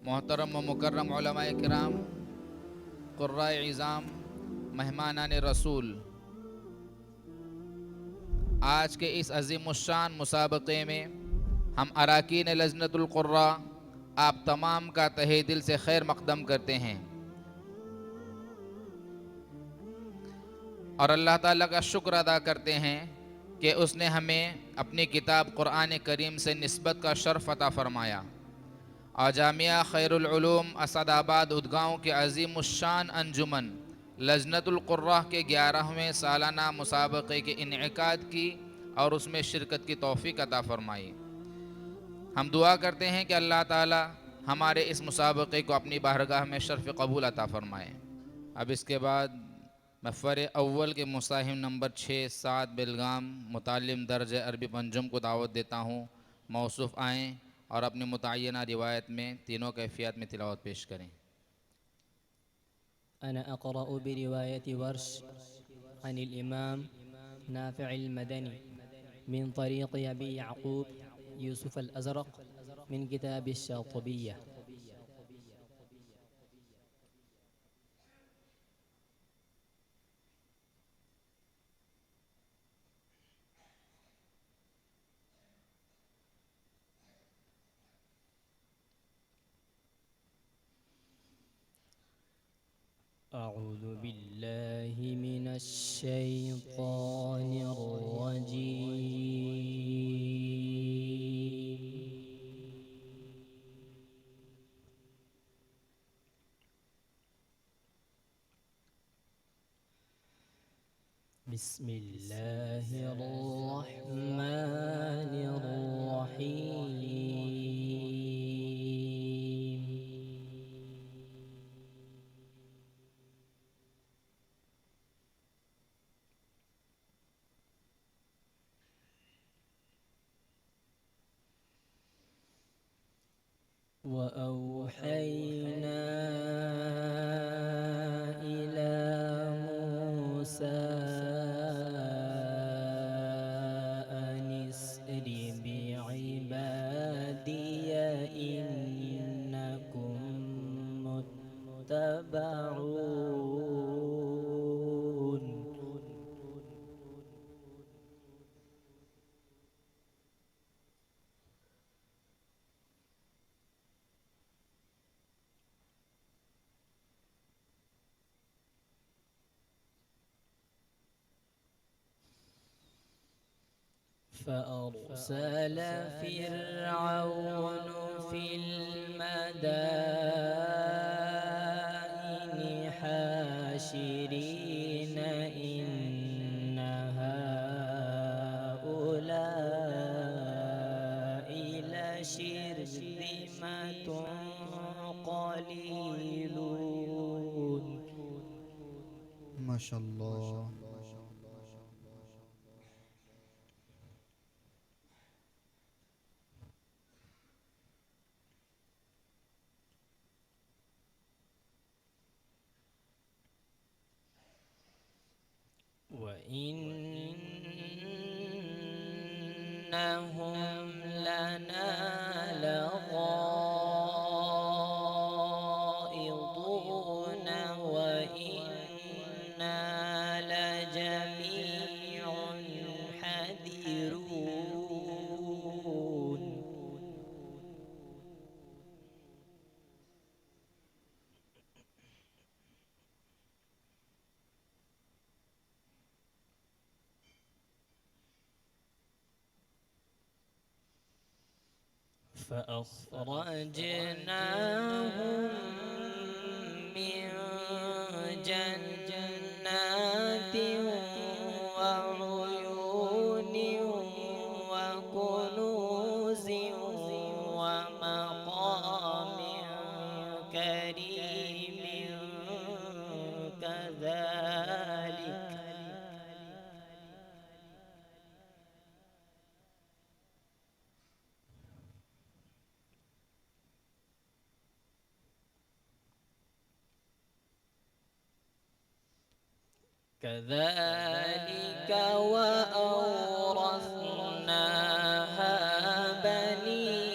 मोहतरम व मुकर्रम उलमाए किराम, कुर्राए इज़ाम, मेहमानान रसूल, आज के इस अज़ीमुश्शान मुसाबक़े में हम अराकीन लजनतुल क़ुर्रा आप तमाम का तहे दिल से खैर मक़दम करते हैं और अल्लाह ताला का शुक्र अदा करते हैं कि उसने हमें अपनी किताब क़ुरआन करीम से निस्बत का शर्फ़ अता फ़रमाया और जामिया खैरुल उलूम असदाबाद उदगांव के अज़ीमुश्शान अंजुमन लजनतुल क़ुर्रा के 11वें सालाना मुसाबक़े के इनेकाद की और उसमें शिरकत की तौफ़ीक अता फ़रमाई। हम दुआ करते हैं कि अल्लाह ताला हमारे इस मुसाबक़े को अपनी बारगाह में शर्फ़ कबूल अता फ़रमाए। अब इसके बाद मफ़र अव्वल के मुसाहिम नंबर 6, 7 बेलगाम मुतालिम दर्ज अरबी पंजुम को दावत देता हूँ मौसूफ़ आएँ और अपनी मुतय्यना रिवायत में तीनों कैफियत में तिलावत पेश करें। أنا أقرأ برواية ورش عن الإمام نافع المدني من طريق أبي يعقوب يوسف الأزرق من كتاب الشاطبية. أعوذ بالله من الشيطان الرجيم. بسم الله الرحمن الرحيم. وأوحينا إلى موسى أن اسر بعبادي إنكم متبعون. فأرسل فرعون في المدائن حاشرين إن هؤلاء لشرذمة قليلون. ما شاء الله. وإنهم لنا لغائظون وإنا لجميع حذرون. فأخرجناهم من جنات وعيون وكنوز ومقام كريم كذلك كذلك وأورثناها بني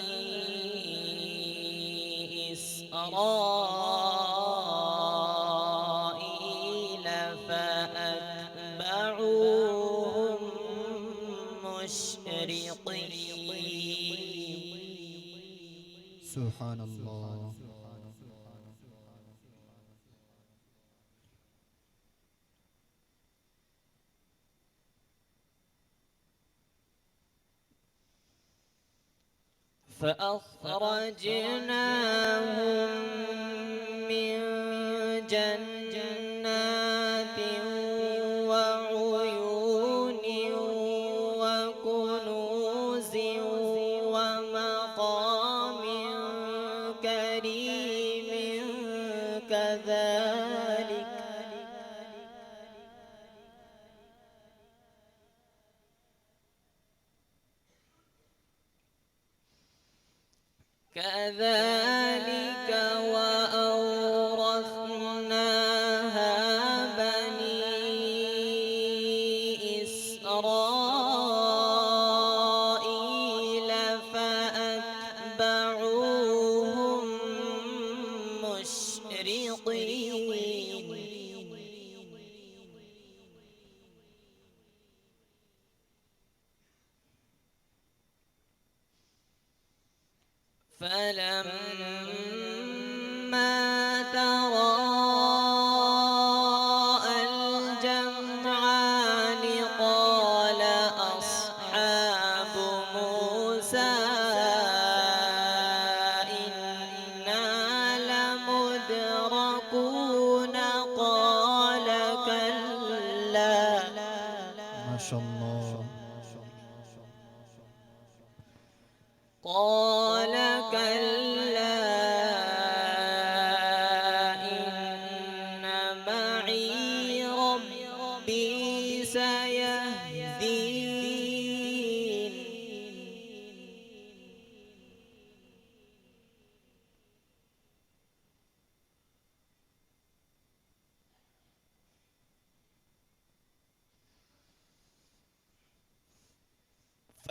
إسرائيل فأتبعوهم مشرقين. سبحان الله. فأخرجناهم من جنات وعيون وكنوز ومقام كريم كذلك وأورثناها بني إسرائيل فأتبعوهم مشرقين. فلما تراءى الجمعان قال أصحاب موسى إنا لمدركون قال كلا ما شاء الله. قال كلا إن معي ربي سيهدين.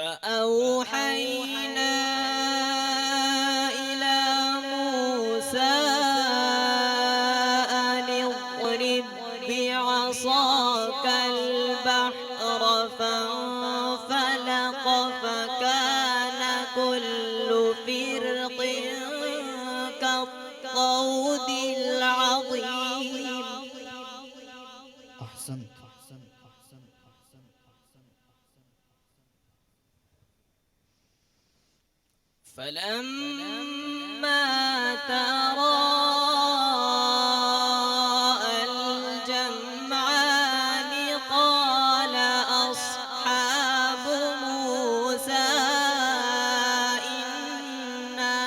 فأوحينا إلى موسى أن اضرب بعصاك البحر فانفلق فكان كل فرق كالطود العظيم. أحسنت. فلما تراءى الجمعان قال أصحاب موسى إنا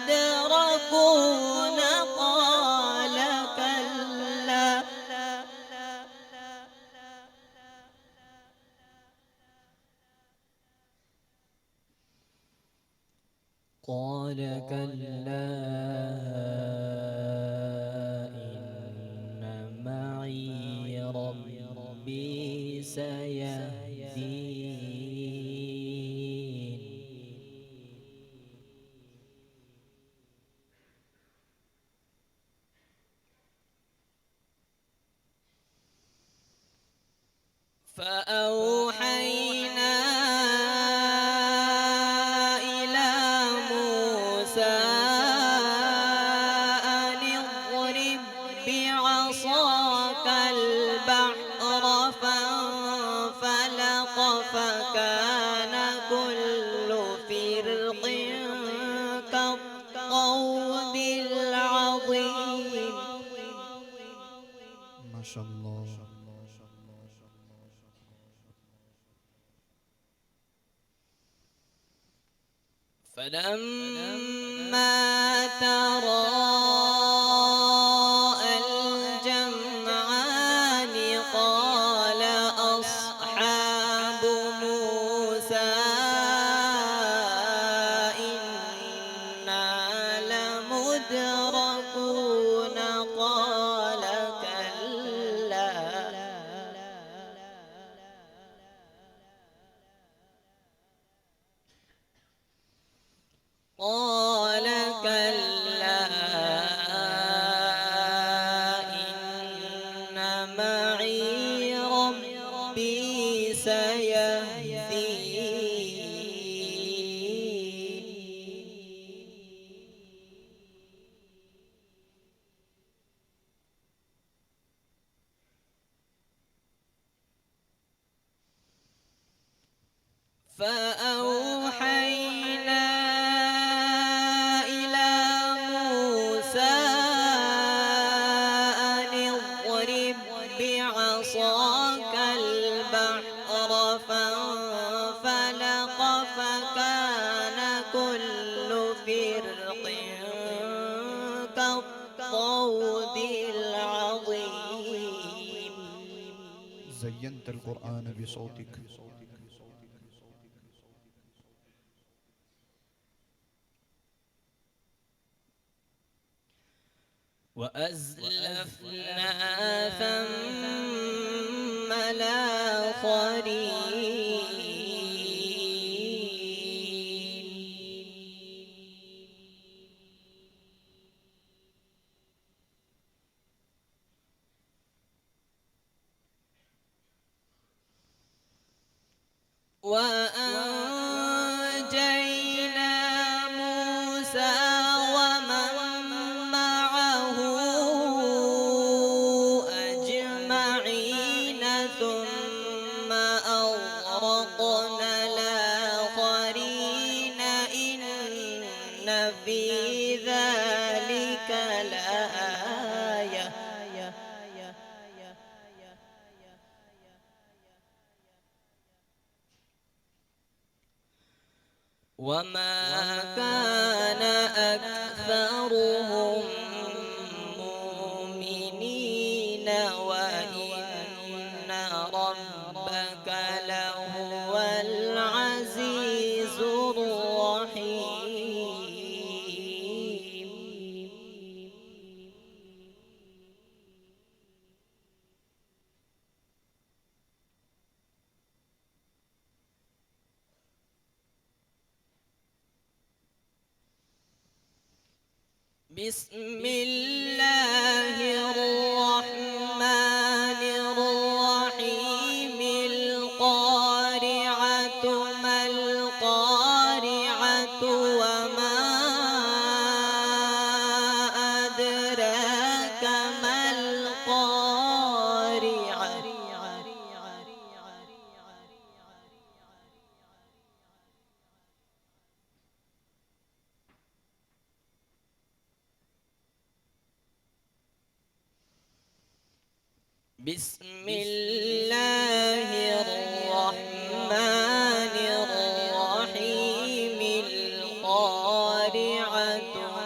لمدركون قال كلا قال كلا إن معي ربي سيهدين. فأوحينا إلى موسى أن اضرب بعصاك البحر فانفلق فكان كل فرق كالطود العظيم. ما شاء الله. فلما تراءى الجمعان قال أصحاب موسى إنا لمدركون قال كلا قال كلا فأوحينا إلى موسى أن اضرب بعصاك البحر فانفلق فكان كل فرق كالطود العظيم. زينت القرآن بصوتك. وأزلفنا ثم الآخرين. وأنجينا موسى ومن معه أجمعين ثم أغرقنا الآخرين إن في ذلك لآية. وما كان أكثرهم مؤمنين وإن ربك لهو العزيز الرحيم. بسم الله الرحمن الرحيم. القارعة ما القارعة وما أدراك ما القارعة. بسم الله الرحمن الرحيم. القارعة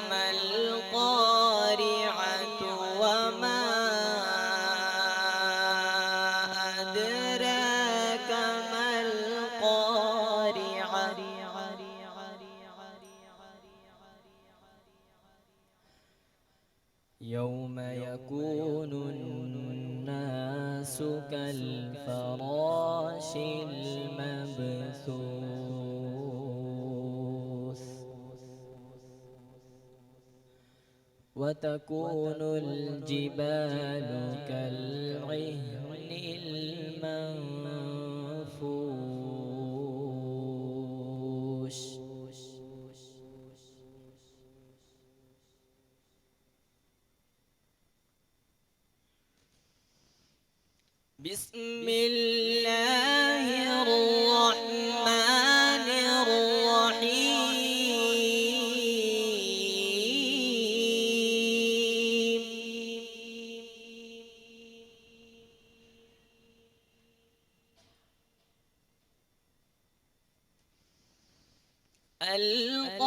ما القارعة وما أدراك ما القارعة. يوم يكون الناس كالفراش المبثوث وتكون الجبال كالعهن المنفوش. بسم الله الرحمن الرحيم.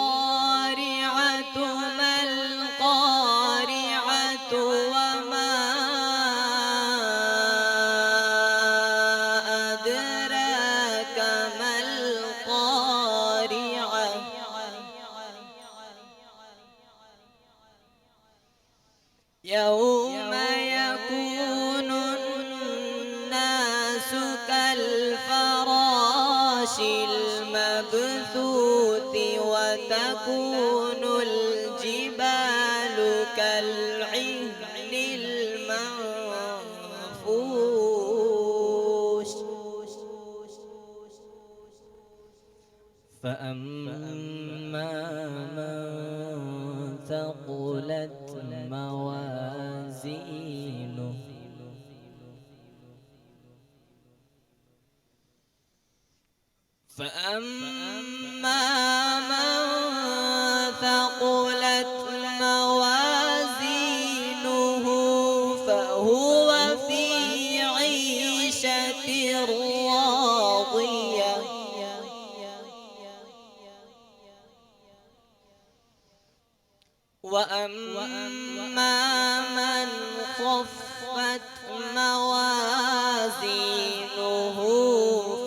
القارعة ما القارعة وما أدراك ما القارعة. يوم يكون الناس كالفراش المبثوث وتكون الجبال كالعهن المنفوش. فأما من ثقلت موازينه فأما موازينه فهو في عيشة راضية وأما من خفت موازينه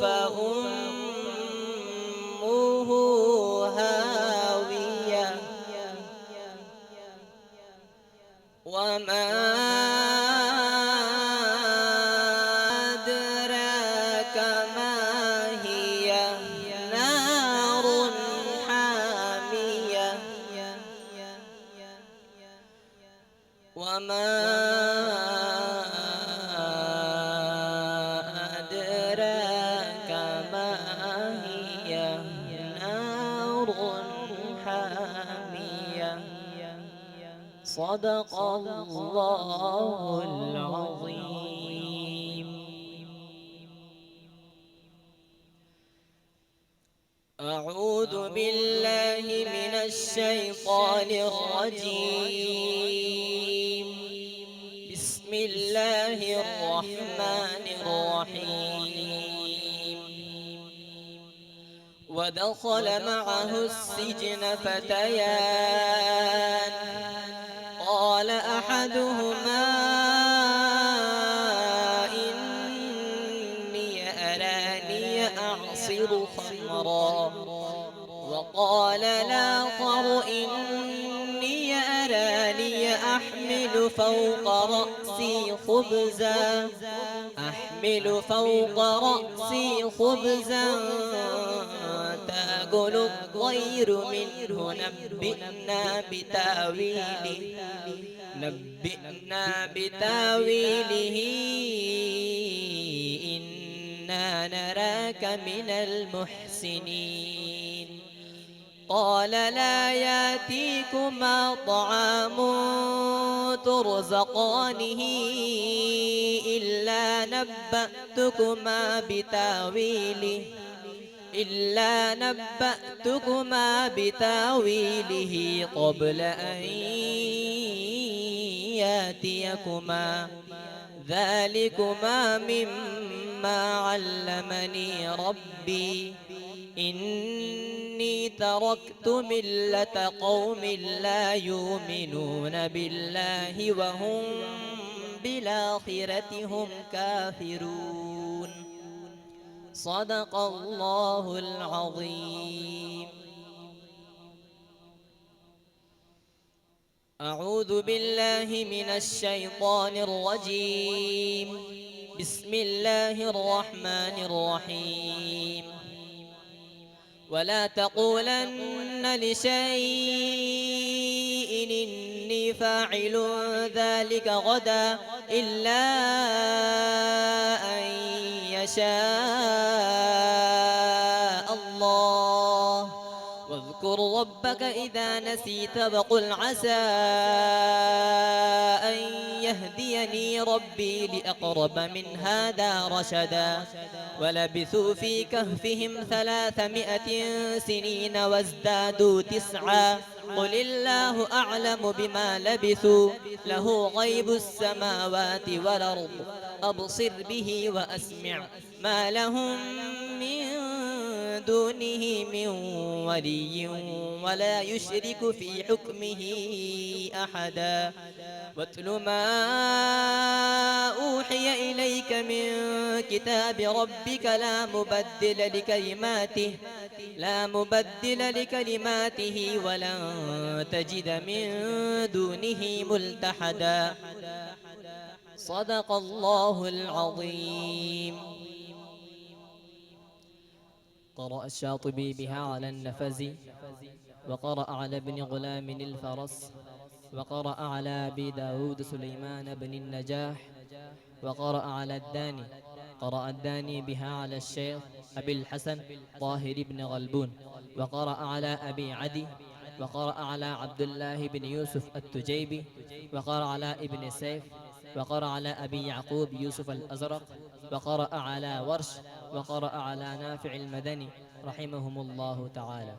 فأمه هاوية وما أدراك ما هي نار حامية وما أدراك ما هي نار حامية صدق الله العظيم. أعوذ بالله من الشيطان الرجيم. بسم الله الرحمن الرحيم. ودخل معه السجن فتيان قال أحدهما إني أراني أعصر خمرا وقال الآخر إني أراني أحمل فوق رأسي خبزا تأكل الطير منه نبئنا بتاويله إنا نراك من المحسنين قال لا يأتيكما طعام ترزقانه إلا نبأتكما بتاويله قبل أن يأتيكما ذلكما مما علمني ربي إني تركت ملة قوم لا يؤمنون بالله وهم بالآخرة هم كافرون صدق الله العظيم. أعوذ بالله من الشيطان الرجيم. بسم الله الرحمن الرحيم. ولا تقولن لشيء إني فاعل ذلك غدا إلا أن يشاء الله واذكر ربك إذا نسيت وقل عسى أن يهديني ربي لأقرب من هذا رشدا ولبثوا في كهفهم 300 سنين وازدادوا 9 قل الله أعلم بما لبثوا له غيب السماوات والأرض أبصر به وأسمع ما لهم من دونه من ولي ولا يشرك في حكمه أحدا واتل ما أوحي إليك من كتاب ربك لا مبدل لكلماته ولن تجد من دونه ملتحدا صدق الله العظيم. قرأ الشاطبي بها على النفز وقرأ على ابن غلام الفرس وقرأ على أبي داود سليمان بن النجاح وقرأ على الداني. قرأ الداني بها على الشيخ أبي الحسن طاهر بن غلبون وقرأ على أبي عدي وقرأ على عبد الله بن يوسف التجيبي وقرأ على ابن سيف وقرأ على أبي يعقوب يوسف الأزرق وقرأ على ورش وقرأ على نافع المدني رحمهم الله تعالى.